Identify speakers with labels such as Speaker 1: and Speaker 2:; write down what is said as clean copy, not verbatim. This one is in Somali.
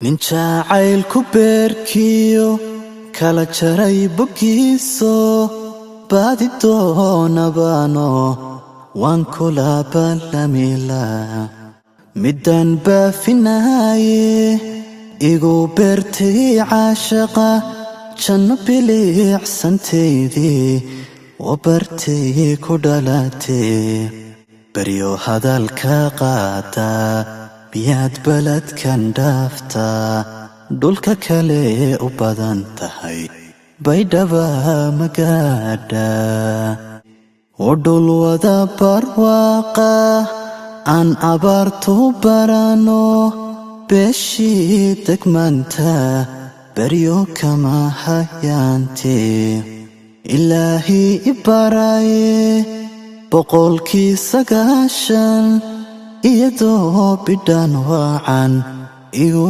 Speaker 1: nin jacaylku beerkiyo kala jaray boggiiso baadi doonabaano waan kula ballamila midaan baafinaaye igu beertay caashaqa janno biliicsantaydii oo bartay ku dhalatee baryo hadalka qaadaa miyaad baladkan dhaaftaa dhulka kale u badan tahay baydhaba magaadha oo dhul wada barwaaqa aan abaartu barano beeshii degmaanta baryo kama hayaantee ilaahii ibaraaye boqolkii 9 iyadoo bidhaan waacan igu